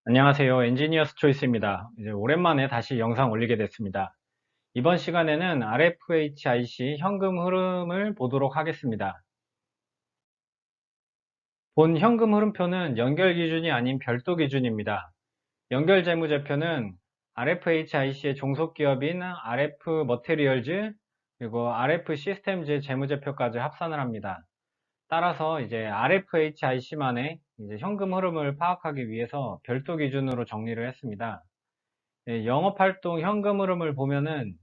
안녕하세요. 엔지니어스 초이스입니다. 이제 오랜만에 다시 영상 올리게 됐습니다. 이번 시간에는 RFHIC 현금 흐름을 보도록 하겠습니다. 본 현금 흐름표는 연결 기준이 아닌 별도 기준입니다. 연결 재무제표는 RFHIC의 종속 기업인 RF 머테리얼즈 그리고 RF 시스템즈의 재무제표까지 합산을 합니다. 따라서 이제 RFHIC만의 현금 흐름을 파악하기 위해서 별도 기준으로 정리를 했습니다. 영업활동 현금 흐름을 보면은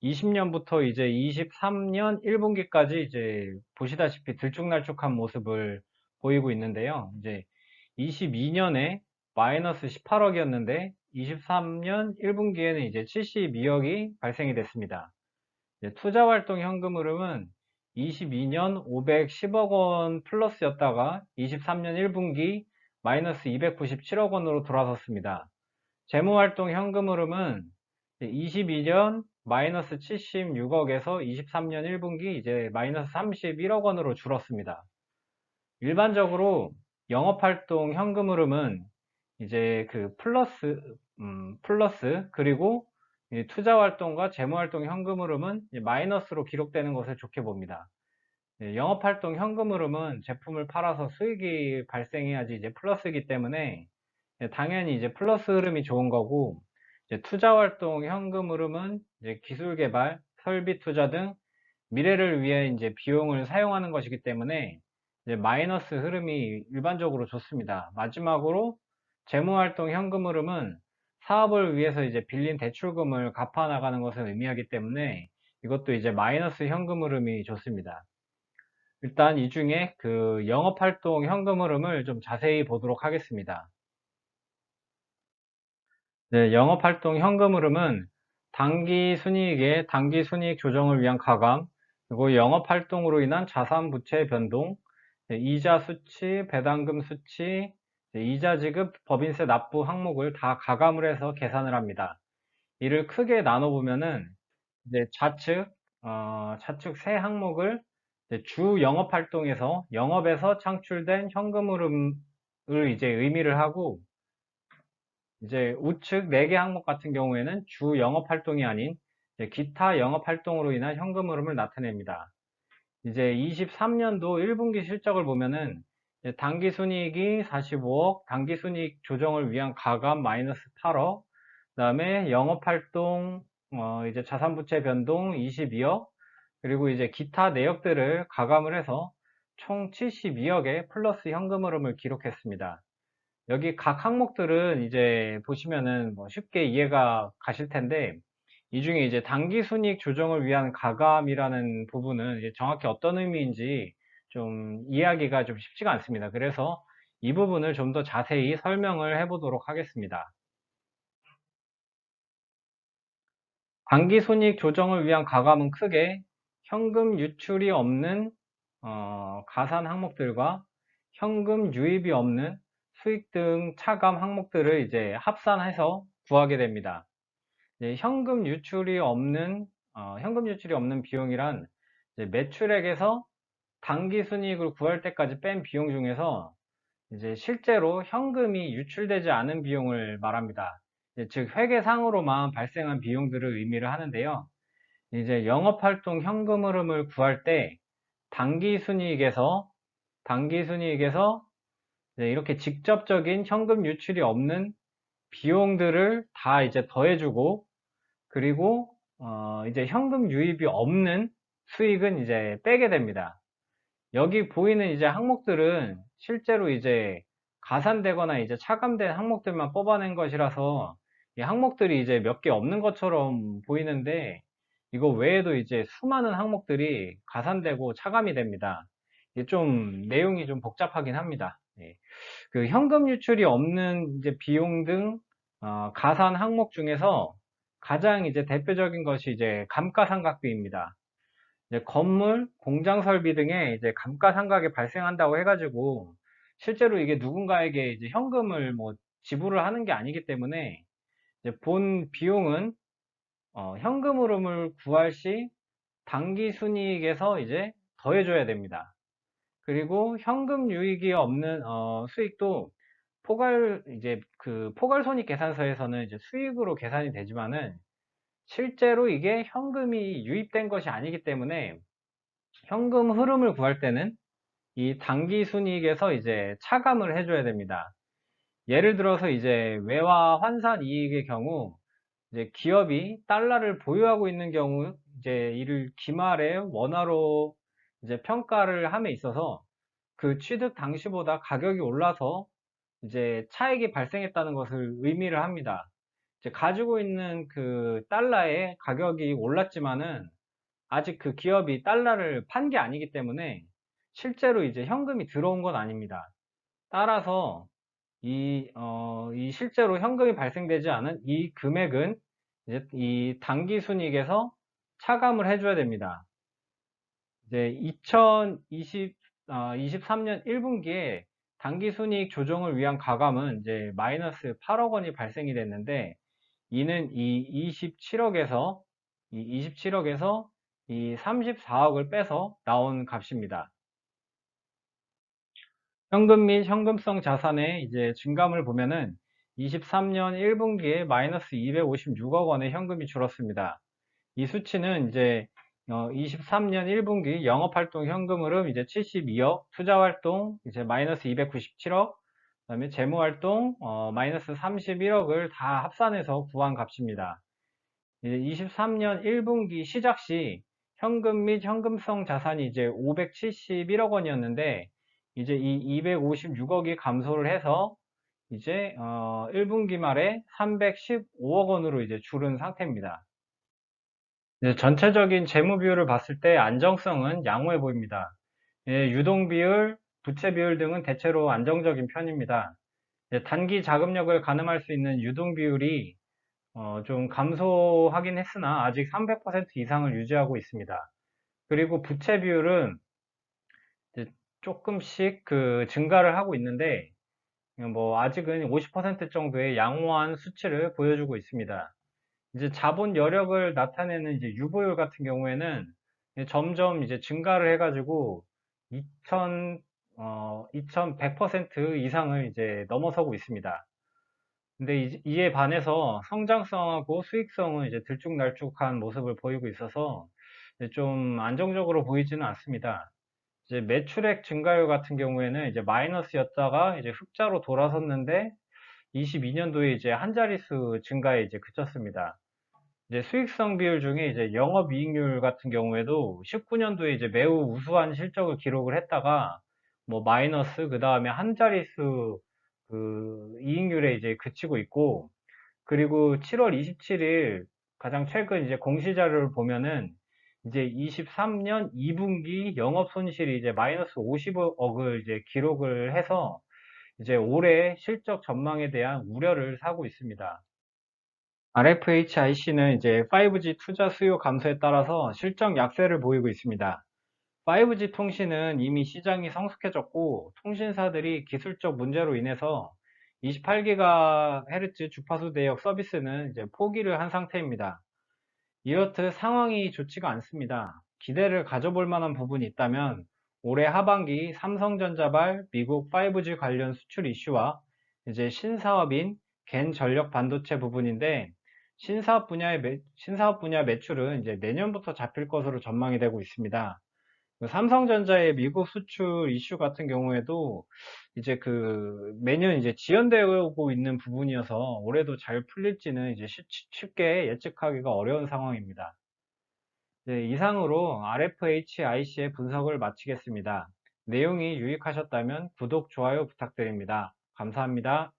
20년부터 이제 23년 1분기까지 이제 보시다시피 들쭉날쭉한 모습을 보이고 있는데요. 이제 22년에 마이너스 18억이었는데 23년 1분기에는 이제 72억이 발생이 됐습니다. 투자활동 현금 흐름은 22년 510억 원 플러스였다가 23년 1분기 마이너스 297억 원으로 돌아섰습니다. 재무활동 현금 흐름은 22년 마이너스 76억에서 23년 1분기 이제 마이너스 31억 원으로 줄었습니다. 일반적으로 영업활동 현금 흐름은 이제 그 플러스 그리고 투자활동과 재무활동 현금 흐름은 마이너스로 기록되는 것을 좋게 봅니다. 영업활동 현금 흐름은 제품을 팔아서 수익이 발생해야지 이제 플러스이기 때문에 당연히 이제 플러스 흐름이 좋은 거고, 이제 투자 활동 현금 흐름은 이제 기술 개발, 설비 투자 등 미래를 위해 이제 비용을 사용하는 것이기 때문에 이제 마이너스 흐름이 일반적으로 좋습니다. 마지막으로 재무 활동 현금 흐름은 사업을 위해서 이제 빌린 대출금을 갚아 나가는 것을 의미하기 때문에 이것도 이제 마이너스 현금 흐름이 좋습니다. 일단 이 중에 그 영업 활동 현금 흐름을 좀 자세히 보도록 하겠습니다. 네, 영업활동 현금 흐름은 단기 순이익의 단기 순이익 조정을 위한 가감, 그리고 영업활동으로 인한 자산 부채 변동, 이자 수치, 배당금 수치, 이자 지급, 법인세 납부 항목을 다 가감을 해서 계산을 합니다. 이를 크게 나눠보면은 이제 좌측 세 항목을 이제 주 영업활동에서 영업에서 창출된 현금 흐름을 이제 의미를 하고, 이제 우측 4개 항목 같은 경우에는 주 영업 활동이 아닌 이제 기타 영업 활동으로 인한 현금 흐름을 나타냅니다. 이제 23년도 1분기 실적을 보면은 당기 순이익이 45억, 당기 순이익 조정을 위한 가감 마이너스 8억, 그다음에 영업 활동 이제 자산 부채 변동 22억, 그리고 이제 기타 내역들을 가감을 해서 총 72억의 플러스 현금 흐름을 기록했습니다. 여기 각 항목들은 이제 보시면은 뭐 쉽게 이해가 가실 텐데, 이 중에 이제 당기 순이익 조정을 위한 가감이라는 부분은 이제 정확히 어떤 의미인지 좀 이해하기가 좀 쉽지가 않습니다. 그래서 이 부분을 좀 더 자세히 설명을 해보도록 하겠습니다. 당기 순이익 조정을 위한 가감은 크게 현금 유출이 없는 가산 항목들과 현금 유입이 없는 수익 등 차감 항목들을 이제 합산해서 구하게 됩니다. 이제 현금 유출이 없는 비용이란 이제 매출액에서 당기 순이익을 구할 때까지 뺀 비용 중에서 이제 실제로 현금이 유출되지 않은 비용을 말합니다. 즉 회계상으로만 발생한 비용들을 의미를 하는데요. 이제 영업활동 현금 흐름을 구할 때 당기 순이익에서 이제 이렇게 직접적인 현금 유출이 없는 비용들을 다 이제 더해주고, 그리고 이제 현금 유입이 없는 수익은 이제 빼게 됩니다. 여기 보이는 이제 항목들은 실제로 이제 가산되거나 이제 차감된 항목들만 뽑아낸 것이라서 이 항목들이 이제 몇 개 없는 것처럼 보이는데, 이거 외에도 이제 수많은 항목들이 가산되고 차감이 됩니다. 이게 좀 내용이 좀 복잡하긴 합니다. 예. 그 현금 유출이 없는 이제 비용 등 가산 항목 중에서 가장 이제 대표적인 것이 이제 감가상각비입니다. 이제 건물, 공장 설비 등의 이제 감가상각이 발생한다고 해가지고 실제로 이게 누군가에게 이제 현금을 뭐 지불을 하는 게 아니기 때문에 이제 본 비용은 현금 흐름을 구할 시 당기 순이익에서 이제 더해줘야 됩니다. 그리고 현금 유익이 없는 수익도 포괄손익 계산서에서는 이제 수익으로 계산이 되지만은 실제로 이게 현금이 유입된 것이 아니기 때문에 현금 흐름을 구할 때는 이 당기 순이익에서 이제 차감을 해줘야 됩니다. 예를 들어서 이제 외화 환산 이익의 경우 이제 기업이 달러를 보유하고 있는 경우 이제 이를 기말에 원화로 이제 평가를 함에 있어서 그 취득 당시보다 가격이 올라서 이제 차익이 발생했다는 것을 의미를 합니다. 이제 가지고 있는 그 달러의 가격이 올랐지만은 아직 그 기업이 달러를 판 게 아니기 때문에 실제로 이제 현금이 들어온 건 아닙니다. 따라서 이 실제로 현금이 발생되지 않은 이 금액은 이제 이 당기순이익에서 차감을 해줘야 됩니다. 이제 23년 1분기에 당기순이익 조정을 위한 가감은 이제 마이너스 8억 원이 발생이 됐는데 이는 이 27억에서 이 34억을 빼서 나온 값입니다. 현금 및 현금성 자산의 이제 증감을 보면은 23년 1분기에 마이너스 256억 원의 현금이 줄었습니다. 이 수치는 이제 23년 1분기 영업활동 현금 흐름 이제 72억, 투자활동 이제 마이너스 297억, 그다음에 재무활동 마이너스 31억을 다 합산해서 구한 값입니다. 이제 23년 1분기 시작 시 현금 및 현금성 자산이 이제 571억 원이었는데 이제 이 256억이 감소를 해서 이제 1분기 말에 315억 원으로 이제 줄은 상태입니다. 네, 전체적인 재무 비율을 봤을 때 안정성은 양호해 보입니다. 예, 유동 비율, 부채 비율 등은 대체로 안정적인 편입니다. 예, 단기 자금력을 가늠할 수 있는 유동 비율이 좀 감소하긴 했으나 아직 300% 이상을 유지하고 있습니다. 그리고 부채 비율은 이제 조금씩 그 증가를 하고 있는데 뭐 아직은 50% 정도의 양호한 수치를 보여주고 있습니다. 이제 자본 여력을 나타내는 이제 유보율 같은 경우에는 점점 이제 증가를 해가지고 2100% 이상을 이제 넘어서고 있습니다. 근데 이에 반해서 성장성하고 수익성은 이제 들쭉날쭉한 모습을 보이고 있어서 이제 좀 안정적으로 보이지는 않습니다. 이제 매출액 증가율 같은 경우에는 이제 마이너스였다가 이제 흑자로 돌아섰는데 22년도에 이제 한 자릿수 증가에 이제 그쳤습니다. 이제 수익성 비율 중에 이제 영업이익률 같은 경우에도 19년도에 이제 매우 우수한 실적을 기록을 했다가 뭐 마이너스 그 다음에 한 자릿수 그 이익률에 이제 그치고 있고 그리고 7월 27일 가장 최근 이제 공시자료를 보면은 이제 23년 2분기 영업 손실이 이제 마이너스 50억을 이제 기록을 해서 이제 올해 실적 전망에 대한 우려를 사고 있습니다. RFHIC는 이제 5G 투자 수요 감소에 따라서 실적 약세를 보이고 있습니다. 5G 통신은 이미 시장이 성숙해졌고 통신사들이 기술적 문제로 인해서 28GHz 주파수 대역 서비스는 이제 포기를 한 상태입니다. 이렇듯 상황이 좋지가 않습니다. 기대를 가져볼 만한 부분이 있다면 올해 하반기 삼성전자발 미국 5G 관련 수출 이슈와 이제 신사업인 갠 전력 반도체 부분인데 신사업 분야 매출은 이제 내년부터 잡힐 것으로 전망이 되고 있습니다. 그 삼성전자의 미국 수출 이슈 같은 경우에도 이제 그 매년 이제 지연되고 있는 부분이어서 올해도 잘 풀릴지는 이제 쉽게 예측하기가 어려운 상황입니다. 네, 이상으로 RFHIC의 분석을 마치겠습니다. 내용이 유익하셨다면 구독, 좋아요 부탁드립니다. 감사합니다.